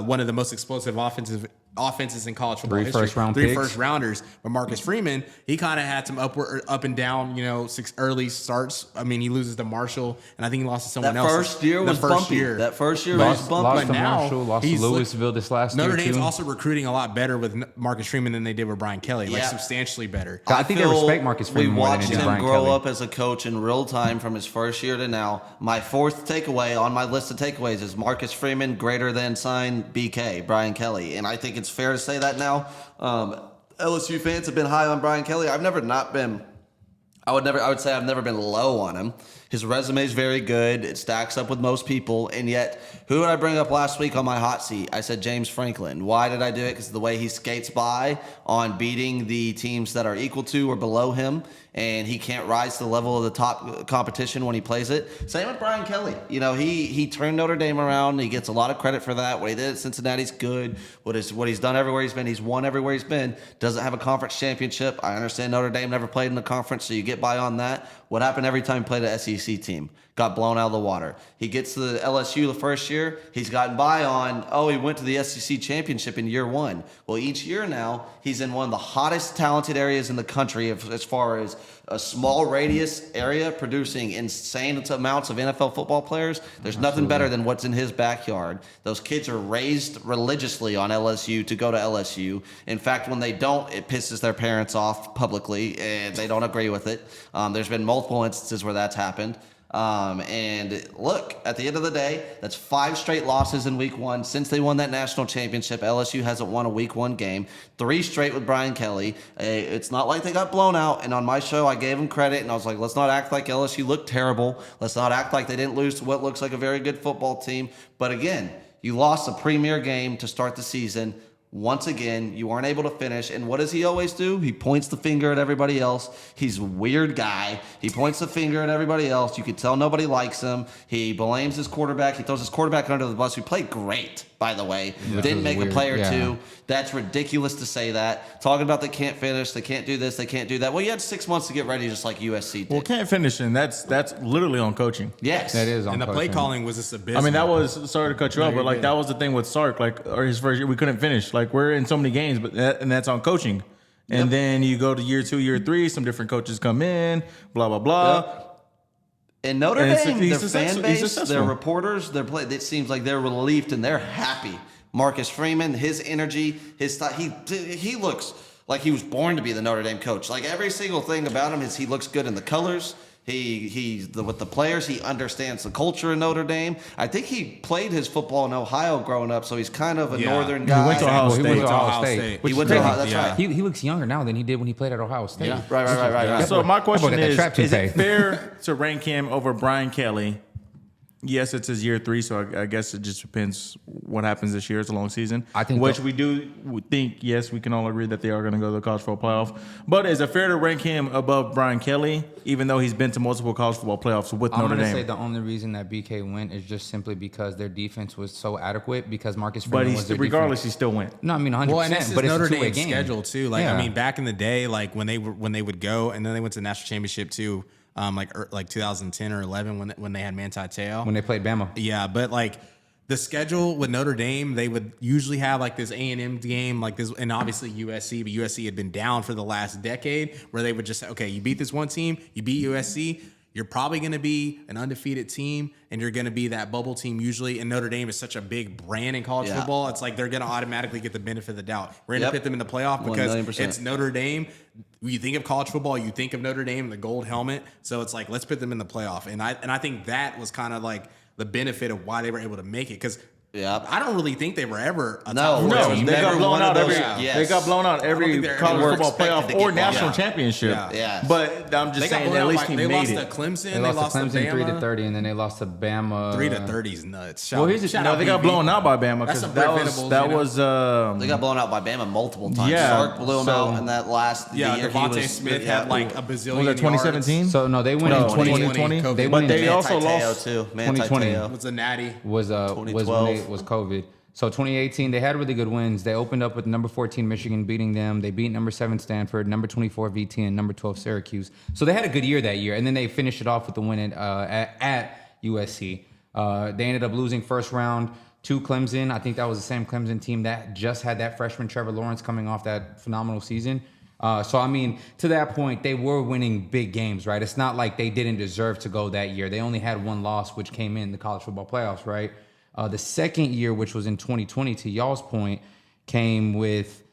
one of the most explosive offenses in college football history. Three First rounders. But Marcus Freeman, he kind of had some up and down, six early starts. I mean, he loses to Marshall, and I think he lost to someone else. First year was bumpy. That first year was bumpy. Lost to now Marshall, lost to Louisville this last year. Notre Dame's also recruiting a lot better with Marcus Freeman than they did with Brian Kelly, substantially better. I think they respect Marcus Freeman more than they do Brian Kelly. We watched him grow up as a coach in real time from his first year to now. My fourth takeaway on my list of takeaways is Marcus Freeman greater than sign BK, Brian Kelly. And I think it's fair to say that now. LSU fans have been high on Brian Kelly. I would say I've never been low on him. His resume is very good. It stacks up with most people. And yet, who did I bring up last week on my hot seat? I said James Franklin. Why did I do it? Because of the way he skates by on beating the teams that are equal to or below him. And he can't rise to the level of the top competition when he plays it. Same with Brian Kelly. He turned Notre Dame around. He gets a lot of credit for that. What he did at Cincinnati's good. What he's done everywhere he's been. He's won everywhere he's been. Doesn't have a conference championship. I understand Notre Dame never played in the conference, so you get by on that. What happened every time he played an SEC team? Got blown out of the water. He gets to the LSU the first year. He's gotten by on, he went to the SEC championship in year one. Well, each year now, he's in one of the hottest talented areas in the country as far as a small radius area producing insane amounts of NFL football players. There's nothing better than what's in his backyard. Those kids are raised religiously on LSU to go to LSU. In fact, when they don't, it pisses their parents off publicly, and they don't agree with it. There's been multiple instances where that's happened. And look, at the end of the day, that's 5 straight losses in week one. Since they won that national championship, LSU hasn't won a week one game. 3 straight with Brian Kelly. It's not like they got blown out. And on my show, I gave them credit, and I was like, let's not act like LSU looked terrible. Let's not act like they didn't lose to what looks like a very good football team. But again, you lost a premier game to start the season. Once again, you aren't able to finish. And what does he always do? He points the finger at everybody else. He's a weird guy. He points the finger at everybody else. You can tell nobody likes him. He blames his quarterback. He throws his quarterback under the bus, who played great, by the way. Yeah, didn't make weird. A play or two. That's ridiculous to say that. Talking about they can't finish, they can't do this, they can't do that. Well, you had 6 months to get ready, just like USC did. Well, can't finish, and that's literally on coaching. Yes. That is on coaching. And the play calling was just abysmal. I mean, that was, sorry to cut you off, but that was the thing with Sark, or his first year, we couldn't finish. We're in so many games, and that's on coaching. And then you go to year 2, year 3, some different coaches come in, blah, blah, blah. Yep. In Notre Dame, their fan base, their reporters, it seems like they're relieved and they're happy. Marcus Freeman, his energy, his style, he looks like he was born to be the Notre Dame coach. Like every single thing about him is he looks good in the colors. With the players, he understands the culture in Notre Dame. I think he played his football in Ohio growing up, so he's kind of a northern guy. He went to Ohio State. He went to Ohio. That's right. He looks younger now than he did when he played at Ohio State. Yeah. Right. So my question is it fair to rank him over Brian Kelly? Yes, it's his year 3, so I guess it just depends what happens this year. It's a long season. I think we do think, yes, we can all agree that they are going to go to the college football playoff. But is it fair to rank him above Brian Kelly, even though he's been to multiple college football playoffs with Notre Dame? I'm going to say the only reason that BK went is just simply because their defense was so adequate, because Marcus Freeman was their regardless, defense. He still went. No, I mean 100%. Well, and it's but Notre it's a two-way Dame's game. schedule too. I mean, back in the day, when they would go, and then they went to the national championship too. Like 2010 or 11 when they had Manti Te'o. When they played Bama. Yeah, but the schedule with Notre Dame, they would usually have this A&M game this, and obviously USC, but USC had been down for the last decade, where they would just say, okay, you beat this one team, you beat USC, you're probably going to be an undefeated team, and you're going to be that bubble team usually. And Notre Dame is such a big brand in college football. It's like they're going to automatically get the benefit of the doubt. We're going to put them in the playoff because 1,000,000%. It's Notre Dame. When you think of college football, you think of Notre Dame and the gold helmet. So it's let's put them in the playoff. And I think that was kind of the benefit of why they were able to make it, because I don't really think they were ever a top four team. They got blown out They got blown out every college football playoff or national championship. Yeah. But I'm just saying, at least he made it. They lost to Clemson. They lost to Clemson 3-30, and then they lost to Bama. 3-30 is nuts. Well, they got blown out by Bama, because that was they got blown out by Bama multiple times. Sark blew them out in that last year. Devontae Smith had a bazillion. Was that 2017? So no, they went in 2020. But they also lost 2020. Was a natty. Was COVID. So 2018, they had really good wins. They opened up with number 14 Michigan, beating them. They beat number 7 Stanford, number 24 VT, and number 12 Syracuse. So they had a good year that year, and then they finished it off with the win at USC. They ended up losing first round to Clemson. I think that was the same Clemson team that just had that freshman Trevor Lawrence coming off that phenomenal season. So, I mean, to that point, they were winning big games, right? It's not like they didn't deserve to go that year. They only had one loss, which came in the college football playoffs, right? The second year, which was in 2020, to y'all's point, came with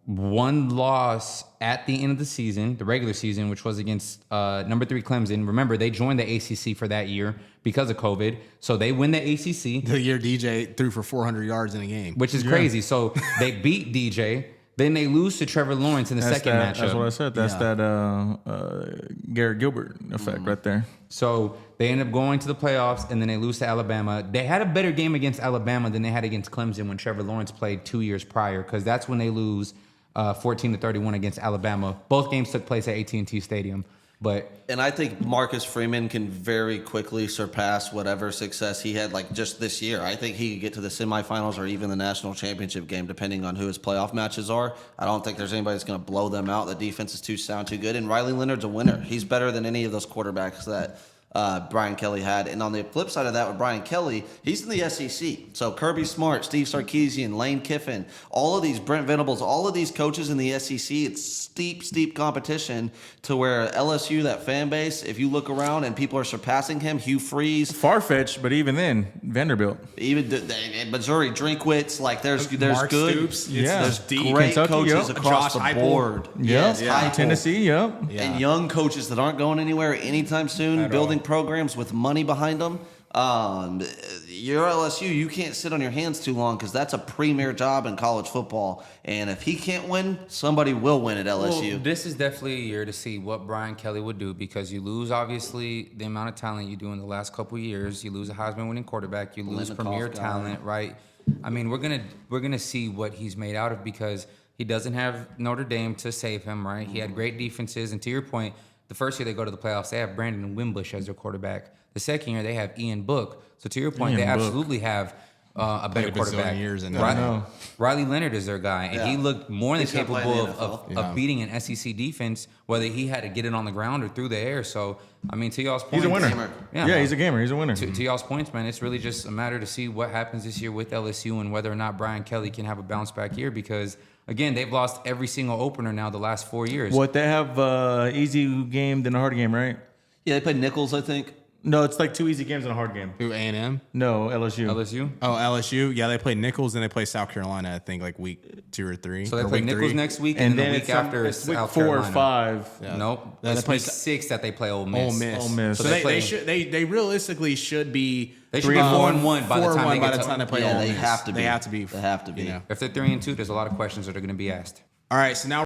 one loss at the end of the season, the regular season, which was against number 3 Clemson. Remember, they joined the ACC for that year because of COVID. So they win the ACC. The year DJ threw for 400 yards in a game. Which is crazy. So they beat DJ. Then they lose to Trevor Lawrence in the second matchup. That's what I said. That's that Garrett Gilbert effect right there. So they end up going to the playoffs, and then they lose to Alabama. They had a better game against Alabama than they had against Clemson when Trevor Lawrence played 2 years prior, because that's when they lose 14-31 against Alabama. Both games took place at AT&T Stadium. And I think Marcus Freeman can very quickly surpass whatever success he had like just this year. I think he could get to the semifinals or even the national championship game, depending on who his playoff matches are. I don't think there's anybody that's going to blow them out. The defense is too sound, too good. And Riley Leonard's a winner. He's better than any of those quarterbacks that Brian Kelly had. And on the flip side of that, with Brian Kelly, he's in the SEC. So Kirby Smart, Steve Sarkisian, Lane Kiffin, all of these, Brent Venables, all of these coaches in the SEC, it's steep competition to where LSU, that fan base, if you look around and people are surpassing him, Hugh Freeze. Far-fetched, but even then, Vanderbilt. Even Missouri, Drinkwitz, like there's Mark good, Stoops, there's deep. great Kentucky, coaches yep. across Josh the Heupel. board. Yep. Heupel. Tennessee, yep. And young coaches that aren't going anywhere anytime soon, building programs with money behind them. You're LSU, you can't sit on your hands too long because that's a premier job in college football. And if he can't win, somebody will win at LSU. Well, this is definitely a year to see what Brian Kelly would do, because you lose, obviously, the amount of talent you do in the last couple of years. You lose a Heisman-winning quarterback. You lose premier talent, right? I mean, we're gonna see what he's made out of, because he doesn't have Notre Dame to save him, right? He had great defenses, and to your point, the first year they go to the playoffs, they have Brandon Wimbush as their quarterback. The second year, they have Ian Book. So to your point, they absolutely have a better quarterback. Riley Leonard is their guy, and he looked more than capable of beating an SEC defense, whether he had to get it on the ground or through the air. So, I mean, to y'all's point, He's a winner. Yeah, he's a gamer. He's a winner. To y'all's points, man, it's really just a matter to see what happens this year with LSU and whether or not Brian Kelly can have a bounce back year, because again, they've lost every single opener now the last 4 years. What, they have easy game then a hard game, right? Yeah, they played Nichols, I think. No, it's like 2 easy games and a hard game. Who, A&M? No, LSU. LSU? Oh, LSU. Yeah, they play Nichols, and they play South Carolina, I think, like week 2 or 3. So they play Nichols next week, and then the week after is week South 4 Carolina. or 5. Yeah. Nope. Then That's they week play 6 that they play Ole Miss. Ole Miss. So they realistically should be. They should be 4-1 by the time they play Ole Miss. They have to be. They have to be. They have to be. You know. If they're 3-2, there's a lot of questions that are going to be asked. All right, so now